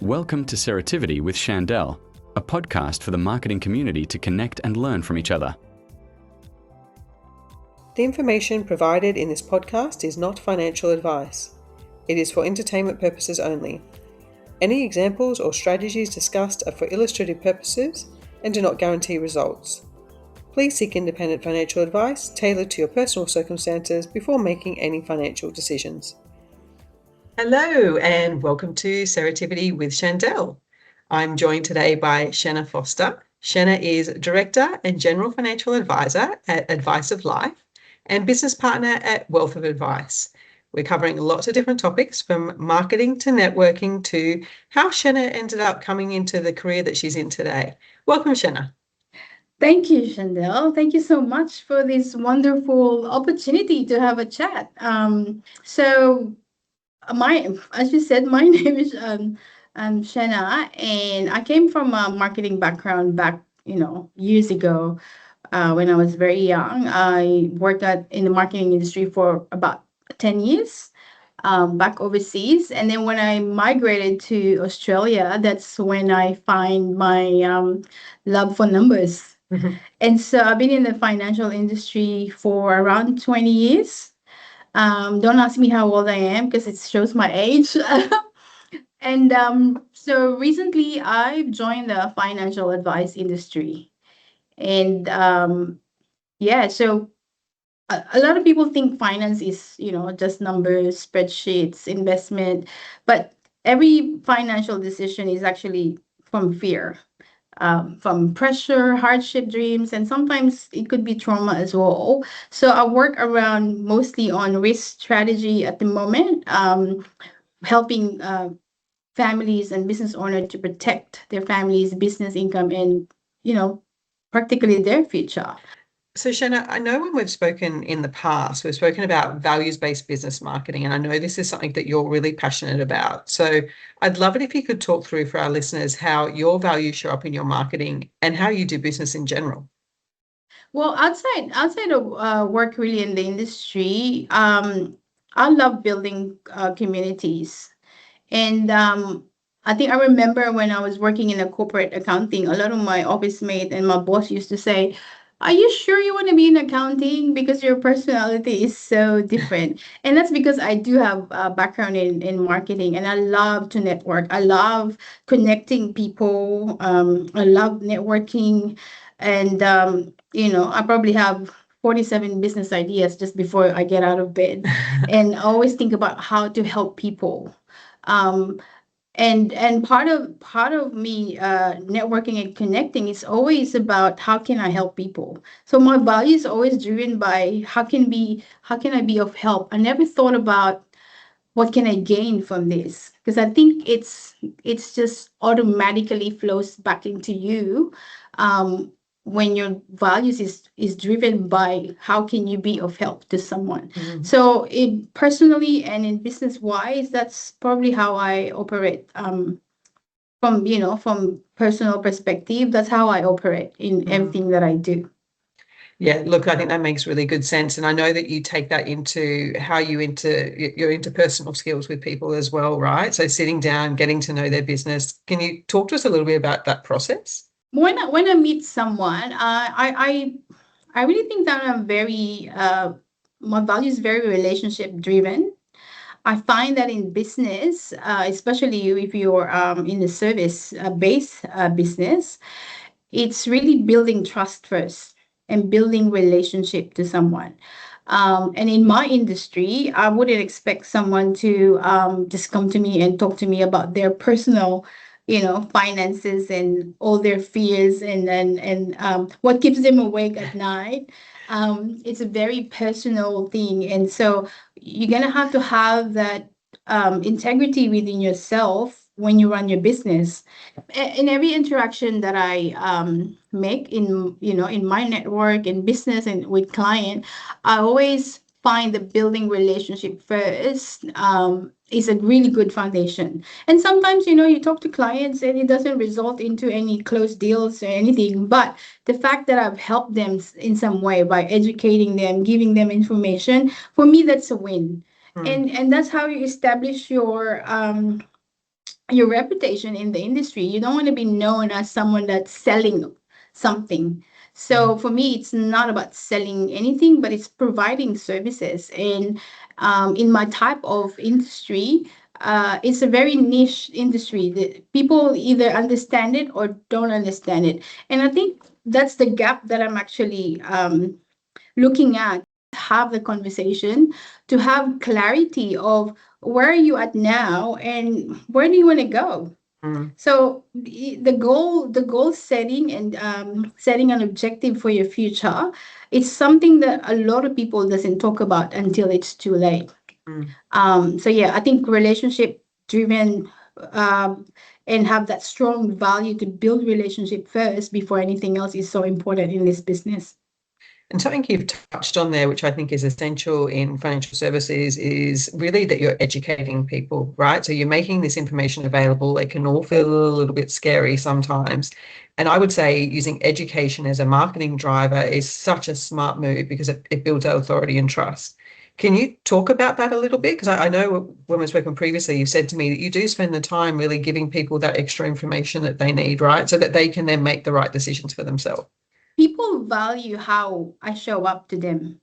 Welcome to Ceretivity with Shandel, a podcast for the marketing community to connect and learn from each other. The information provided in this podcast is not financial advice. It is for entertainment purposes only. Any examples or strategies discussed are for illustrative purposes and do not guarantee results. Please seek independent financial advice tailored to your personal circumstances before making any financial decisions. Hello and welcome to Ceretivity with Shandel. I'm joined today by Shena Foster. Shena is Director and General Financial Advisor at Advice of Life and Business Partner at Wealth of Advice. We're covering lots of different topics from marketing to networking to how Shena ended up coming into the career that she's in today. Welcome, Shena. Thank you, Shandel. Thank you so much for this wonderful opportunity to have a chat. As you said, my name is Shena, and I came from a marketing background back, years ago. When I was very young, I worked in the marketing industry for about 10 years, back overseas. And then when I migrated to Australia, that's when I find my love for numbers. Mm-hmm. And so I've been in the financial industry for around 20 years. Don't ask me how old I am because it shows my age. And so recently I've joined the financial advice industry. And so a lot of people think finance is, just numbers, spreadsheets, investment, but every financial decision is actually from fear, from pressure, hardship, dreams, and sometimes it could be trauma as well. So I work around mostly on risk strategy at the moment, helping families and business owners to protect their families' business income and, practically their future. So, Shena, I know when we've spoken in the past, we've spoken about values-based business marketing, and I know this is something that you're really passionate about. So I'd love it if you could talk through for our listeners how your values show up in your marketing and how you do business in general. Well, outside of work really in the industry, I love building communities. And I think I remember when I was working in a corporate accounting, a lot of my office mate and my boss used to say, "Are you sure you want to be in accounting? Because your personality is so different." And that's because I do have a background in marketing and I love to network. I love connecting people. I love networking. And, I probably have 47 business ideas just before I get out of bed. And I always think about how to help people. Um, and part of me networking and connecting is always about how can I help people. So my value is always driven by how can I be of help. I never thought about what can I gain from this, because I think it's just automatically flows back into you when your values is driven by how can you be of help to someone. Mm-hmm. So personally and in business wise, that's probably how I operate. From personal perspective, that's how I operate in everything that I do. Yeah, look, I think that makes really good sense. And I know that you take that into how your interpersonal skills with people as well, right? So sitting down, getting to know their business. Can you talk to us a little bit about that process? When I meet someone, I really think that I'm very my value is very relationship driven. I find that in business, especially if you're in the service based business, it's really building trust first and building relationship to someone. And in my industry, I wouldn't expect someone to just come to me and talk to me about their personal, finances and all their fears and what keeps them awake at night. It's a very personal thing, and so you're gonna have to have that integrity within yourself when you run your business. In every interaction that I make in my network in business and with client, I always find the building relationship first is a really good foundation. And sometimes you talk to clients and it doesn't result into any closed deals or anything, but the fact that I've helped them in some way by educating them, giving them information, for me that's a win. And that's how you establish your reputation in the industry. You don't want to be known as someone that's selling something. So for me, it's not about selling anything, but it's providing services. And in my type of industry, it's a very niche industry that people either understand it or don't understand it. And I think that's the gap that I'm actually looking at, have the conversation, to have clarity of where are you at now and where do you want to go. So the goal setting and setting an objective for your future, it's something that a lot of people doesn't talk about until it's too late. So yeah, I think relationship driven, um, and have that strong value to build relationship first before anything else is so important in this business. And something you've touched on there, which I think is essential in financial services, is really that you're educating people, right? So you're making this information available. It can all feel a little bit scary sometimes. And I would say using education as a marketing driver is such a smart move because it builds authority and trust. Can you talk about that a little bit? Because I know when we've spoken previously, you said to me that you do spend the time really giving people that extra information that they need, right? So that they can then make the right decisions for themselves. People value how I show up to them.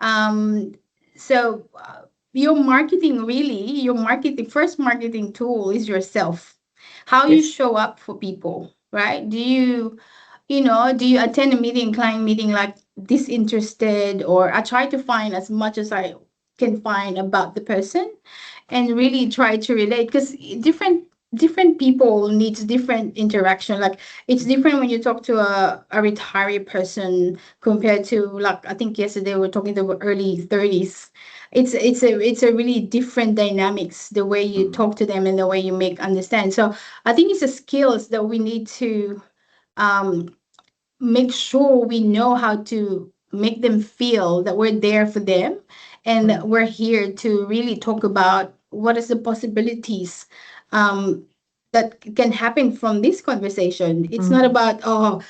Um, so your marketing first marketing tool is yourself. How you Yes. show up for people, right? Do you attend a meeting, client meeting, like disinterested, or I try to find as much as I can find about the person and really try to relate, because different people needs different interaction. Like it's different when you talk to a retiree person compared to, like, I think yesterday we were talking to early 30s. It's a really different dynamics, the way you talk to them and the way you make understand. So I think it's the skills that we need to um make sure we know how to make them feel that we're there for them, and that we're here to really talk about what is the possibilities um, that can happen from this conversation. It's not about, oh,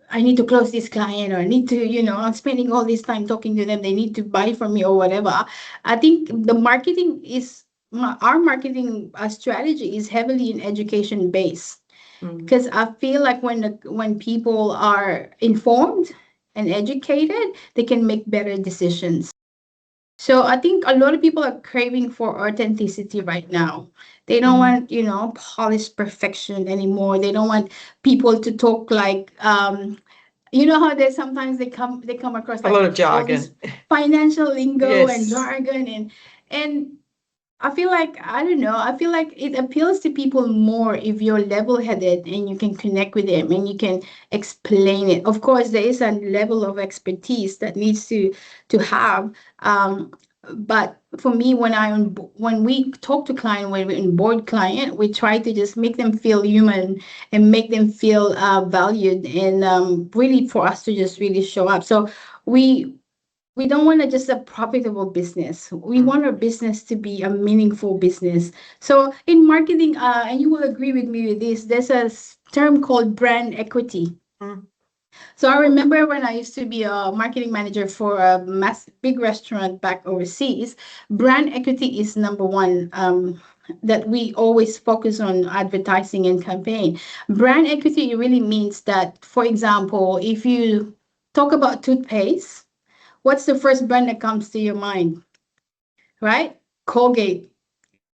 I need to close this client, or I need to, I'm spending all this time talking to them, they need to buy from me or whatever. I think the marketing is our marketing strategy is heavily in education based, because I feel like when people are informed and educated, they can make better decisions. So I think a lot of people are craving for authenticity right now. They don't want, polished perfection anymore. They don't want people to talk like, how they sometimes they come across A lot like of all this jargon. financial lingo and Yes. jargon, and I feel like, I don't know, I feel like it appeals to people more if you're level-headed and you can connect with them and you can explain it. Of course, there is a level of expertise that needs to have. Um, but for me, when we talk to client, when we onboard client, we try to just make them feel human and make them feel valued, and really for us to just really show up. So we we don't want to just a profitable business. We want our business to be a meaningful business. So in marketing, and you will agree with me with this, there's a term called brand equity. So I remember when I used to be a marketing manager for a big restaurant back overseas, brand equity is number one. That we always focus on advertising and campaign. Brand equity really means that, for example, if you talk about toothpaste, what's the first brand that comes to your mind, right? Colgate.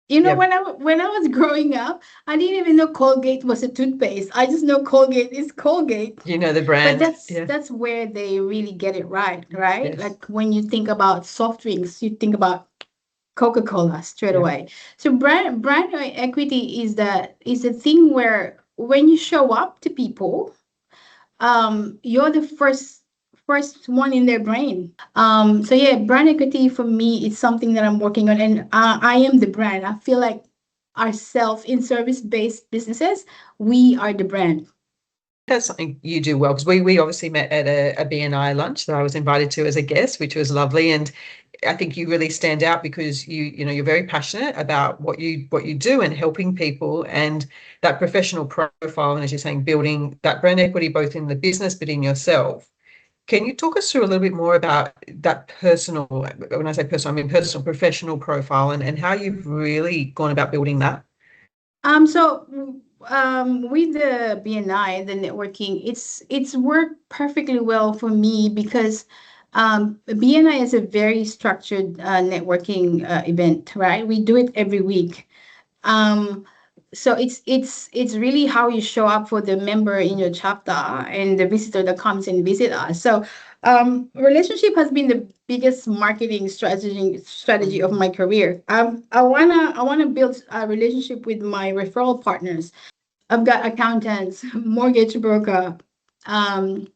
Yeah. When I was growing up, I didn't even know Colgate was a toothpaste. I just know Colgate is Colgate. You know the But brand. that's Yeah. that's where they really get it right, right? Yes. Like when you think about soft drinks, you think about Coca-Cola straight Yeah. away. So brand equity is the thing where when you show up to people, you're the first one in their brain. So yeah, brand equity for me is something that I'm working on, and I am the brand. I feel like ourselves in service-based businesses, we are the brand. That's something you do well, because we obviously met at a BNI lunch that I was invited to as a guest, which was lovely. And I think you really stand out because you're very passionate about what you do and helping people, and that professional profile, and as you're saying, building that brand equity both in the business but in yourself. Can you talk us through a little bit more about that personal, when I say personal, I mean personal professional profile, and how you've really gone about building that? With the BNI, the networking, it's worked perfectly well for me because BNI is a very structured networking event, right? We do it every week. Um, so it's really how you show up for the member in your chapter and the visitor that comes and visit us. So relationship has been the biggest marketing strategy of my career. I wanna build a relationship with my referral partners. I've got accountants, mortgage broker, um,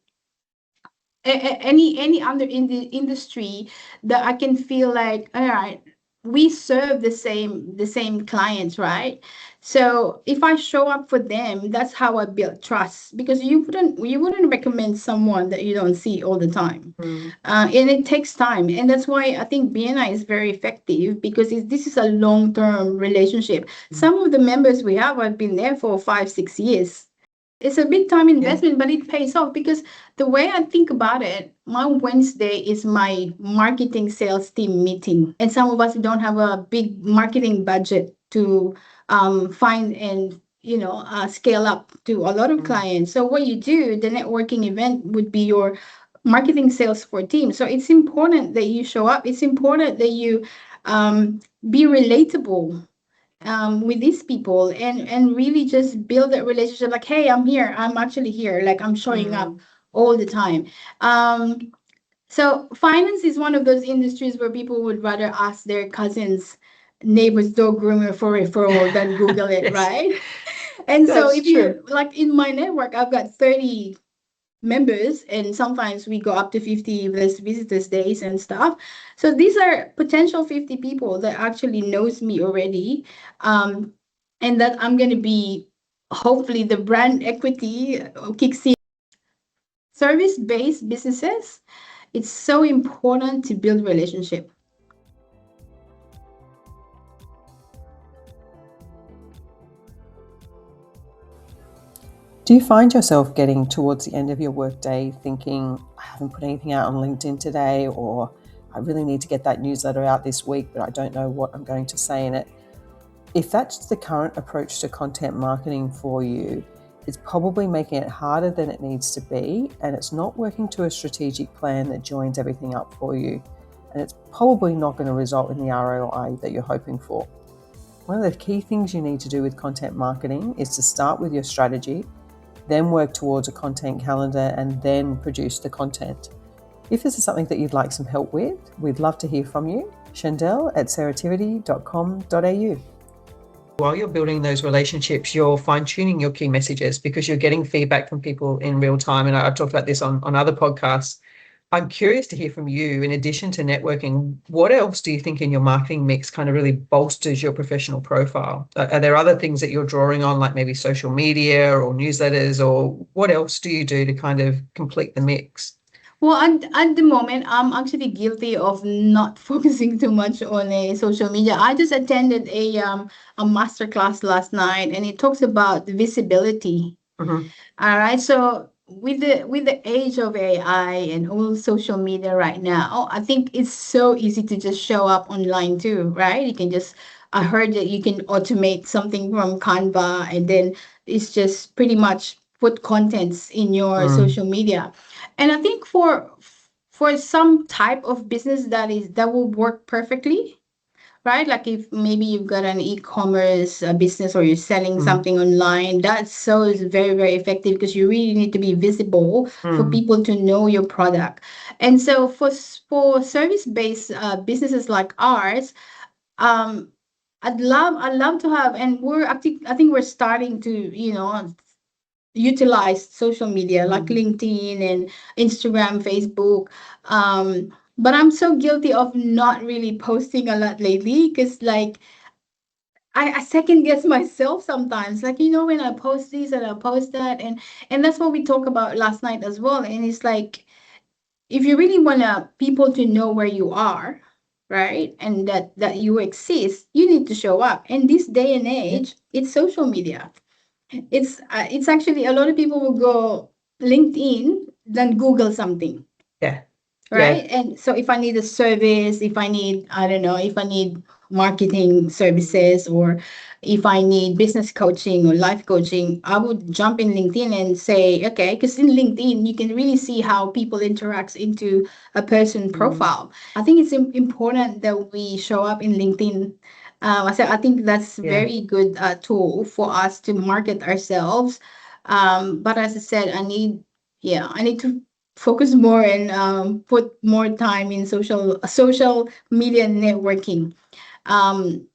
any other in the industry that I can feel like, all right, we serve the same clients, right? So if I show up for them, that's how I build trust, because you wouldn't recommend someone that you don't see all the time. And it takes time, and that's why I think BNI is very effective, because this is a long-term relationship. Some of the members we have been there for 5 6 years. It's a big time investment, but it pays off, because the way I think about it, my Wednesday is my marketing sales team meeting. And some of us don't have a big marketing budget to find and scale up to a lot of clients. So what you do, the networking event would be your marketing sales for team. So it's important that you show up. It's important that you be relatable with these people, and really just build that relationship, like, hey, I'm here, I'm actually here, like I'm showing up all the time. So finance is one of those industries where people would rather ask their cousins, neighbor's dog groomer for referral than Google it. Yes. Right? And so That's if you true. like, in my network, I've got 30 members, and sometimes we go up to 50 if there's visitors days and stuff. So these are potential 50 people that actually knows me already, um, and that I'm going to be, hopefully the brand equity kicks in. Service based businesses, it's so important to build relationship. Do you find yourself getting towards the end of your workday thinking, I haven't put anything out on LinkedIn today, or I really need to get that newsletter out this week, but I don't know what I'm going to say in it? If that's the current approach to content marketing for you, it's probably making it harder than it needs to be, and it's not working to a strategic plan that joins everything up for you, and it's probably not going to result in the ROI that you're hoping for. One of the key things you need to do with content marketing is to start with your strategy, then work towards a content calendar, and then produce the content. If this is something that you'd like some help with, we'd love to hear from you. Shandel at ceretivity.com.au. While you're building those relationships, you're fine-tuning your key messages, because you're getting feedback from people in real time. And I've talked about this on other podcasts. I'm curious to hear from you, in addition to networking, what else do you think in your marketing mix kind of really bolsters your professional profile? Are there other things that you're drawing on, like maybe social media or newsletters, or what else do you do to kind of complete the mix? Well, at the moment, I'm actually guilty of not focusing too much on social media. I just attended a master class last night, and it talks about visibility. All right. So with the age of AI and all social media right now, I think it's so easy to just show up online too, right? You can just, I heard that you can automate something from Canva, and then it's just pretty much put contents in your social media. And I think for some type of business that will work perfectly, right? Like if maybe you've got an e-commerce business, or you're selling something online, that's so is very, very effective, because you really need to be visible for people to know your product. And so for service-based businesses like ours, um, I'd love to have, and I think we're starting to, utilize social media like LinkedIn and Instagram, Facebook. But I'm so guilty of not really posting a lot lately, because like I second guess myself sometimes. Like, when I post this and I post that, and that's what we talked about last night as well. And it's like, if you really want people to know where you are, right, and that you exist, you need to show up. And this day and age, it's social media. It's actually, a lot of people will go LinkedIn than Google something. Yeah. Yeah. right? And so if I need a service, if I need, I don't know, if I need marketing services, or if I need business coaching or life coaching, I would jump in LinkedIn and say, okay, because in LinkedIn, you can really see how people interact into a person profile. I think it's important that we show up in LinkedIn. I think that's a Yeah. very good tool for us to market ourselves. But as I said, I need to focus more and put more time in social media networking. Um,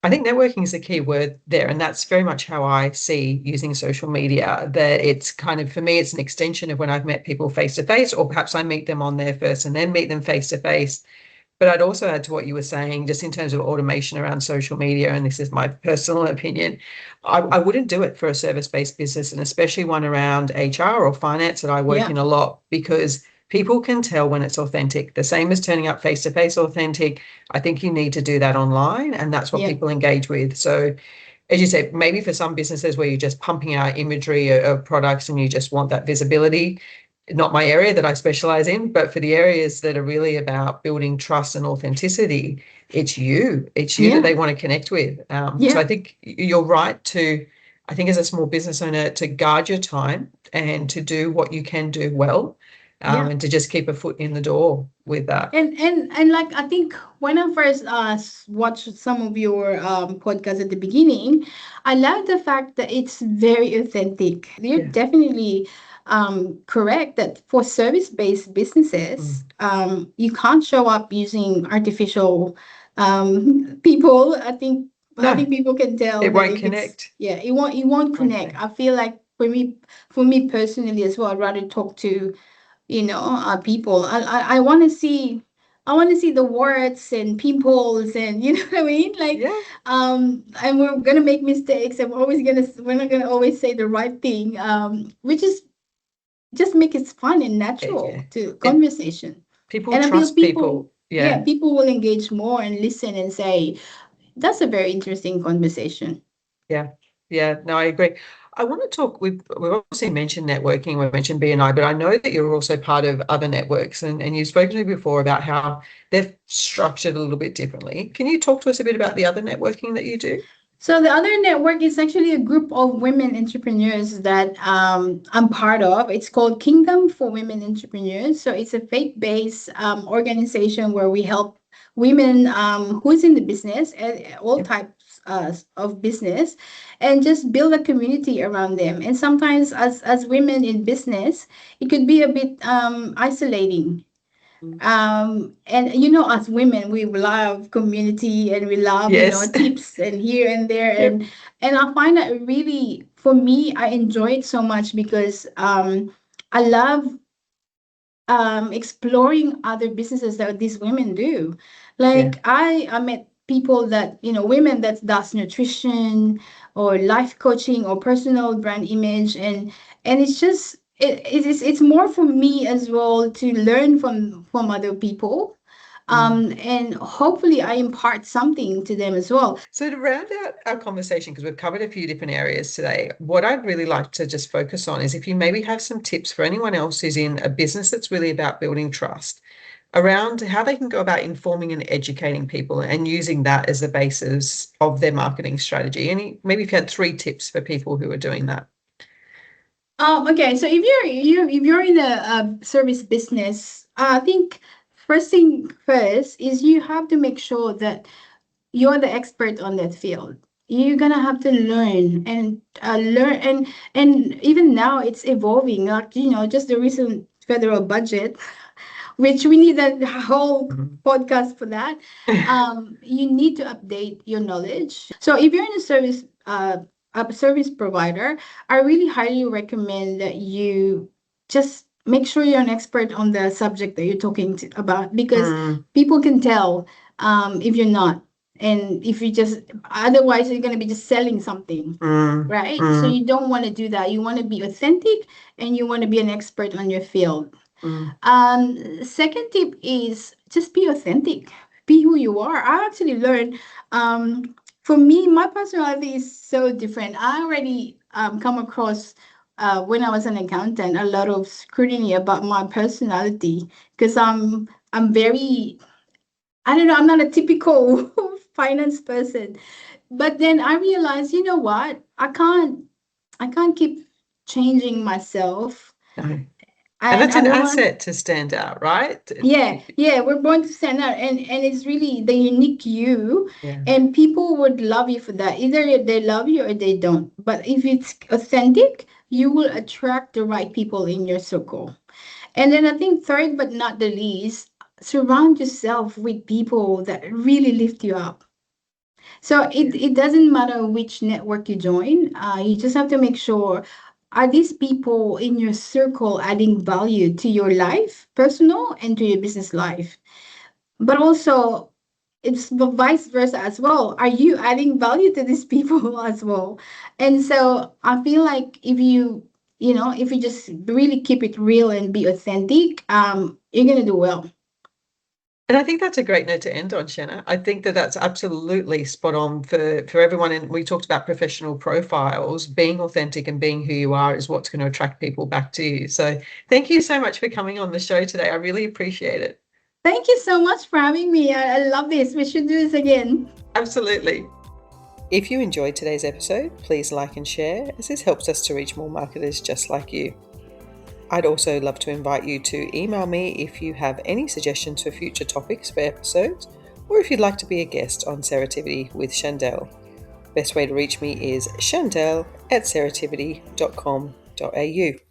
I think networking is a key word there, and that's very much how I see using social media. That it's kind of, for me, it's an extension of when I've met people face to face, or perhaps I meet them on there first and then meet them face to face. But I'd also add to what you were saying, just in terms of automation around social media, and this is my personal opinion, I wouldn't do it for a service-based business, and especially one around HR or finance that I work yeah, in a lot, because people can tell when it's authentic. The same as turning up face-to-face authentic. I think you need to do that online, and that's what yeah, people engage with. So as you said, maybe for some businesses where you're just pumping out imagery of products and you just want that visibility, not my area that I specialize in, but for the areas that are really about building trust and authenticity, it's you. It's you that yeah, they want to connect with. So yeah, I think you're right to, I think as a small business owner, to guard your time and to do what you can do well, yeah. and to just keep a foot in the door with that. And like, I think when I first watched some of your podcasts at the beginning, I love the fact that it's very authentic. You're Yeah. definitely correct that for service-based businesses, you can't show up using artificial people. I No, think people can tell it that won't if it's, connect. yeah, it won't Won't connect. connect. I feel like for me personally as well, I'd rather talk to people. I want to see the warts and pimples, and you know what I mean, like, Yeah. and we're gonna make mistakes, and we're not gonna always say the right thing, which is just make it fun and natural Yeah. to It, conversation. people And I feel trust people, people. yeah, Yeah. people will engage more and listen and say, that's a very interesting conversation. Yeah, yeah, no, I agree. I want to talk. We've obviously mentioned networking, we've mentioned BNI, but I know that you're also part of other networks, and you've spoken to me before about how they're structured a little bit differently. Can you talk to us a bit about the other networking that you do? So the other network is actually a group of women entrepreneurs that I'm part of. It's called Kingdom for Women Entrepreneurs. So it's a faith-based organization where we help women who's in the business, all Yep. types of business, and just build a community around them. And sometimes, as women in business, it could be a bit isolating, Mm. and as women, we love community, and we love Yes. tips and here and there, Yep. and I find that really, for me, I enjoy it so much because I love exploring other businesses that these women do. Yeah. Like, I met people that, women that does nutrition or life coaching or personal brand image, and it's just it's more for me as well to learn from other people, Mm. and hopefully I impart something to them as well. So to round out our conversation, because we've covered a few different areas today, what I'd really like to just focus on is if you maybe have some tips for anyone else who's in a business that's really about building trust around how they can go about informing and educating people and using that as the basis of their marketing strategy. Maybe if you had 3 tips for people who are doing that. Okay, so if you're in a service business, I think first thing first is you have to make sure that you're the expert on that field. You're gonna have to learn, and even now it's evolving. Like, just the recent federal budget, which we need a whole Mhm. podcast for that. You need to update your knowledge. So if you're in a service provider, I really highly recommend that you just make sure you're an expert on the subject that you're about, because Mm, people can tell if you're not, and if you just otherwise you're going to be just selling something, mm, right? So mm, you don't want to do that. You want to be authentic, and you want to be an expert on your field. mm, Second tip is just be authentic. Be who you are. I actually learned, for me, my personality is so different. I already come across when I was an accountant, a lot of scrutiny about my personality because I'm very, I don't know, I'm not a typical finance person. But then I realized, you know what? I can't keep changing myself. No. And And that's I an don't want, asset to stand out, right? yeah, we're born to stand out, and it's really the unique you, Yeah. and people would love you for that. Either they love you or they don't. But if it's authentic, you will attract the right people in your circle. And then I think third but not the least, surround yourself with people that really lift you up. So it doesn't matter which network you join. You just have to make sure, are these people in your circle adding value to your life, personal, and to your business life? But also, it's the vice versa as well. Are you adding value to these people as well? And so I feel like if you just really keep it real and be authentic, you're gonna do well. And I think that's a great note to end on, Shena. I think that that's absolutely spot on for everyone. And we talked about professional profiles. Being authentic and being who you are is what's going to attract people back to you. So thank you so much for coming on the show today. I really appreciate it. Thank you so much for having me. I love this. We should do this again. Absolutely. If you enjoyed today's episode, please like and share, as this helps us to reach more marketers just like you. I'd also love to invite you to email me if you have any suggestions for future topics for episodes, or if you'd like to be a guest on Ceretivity with Shandel. Best way to reach me is shandel@ceretivity.com.au.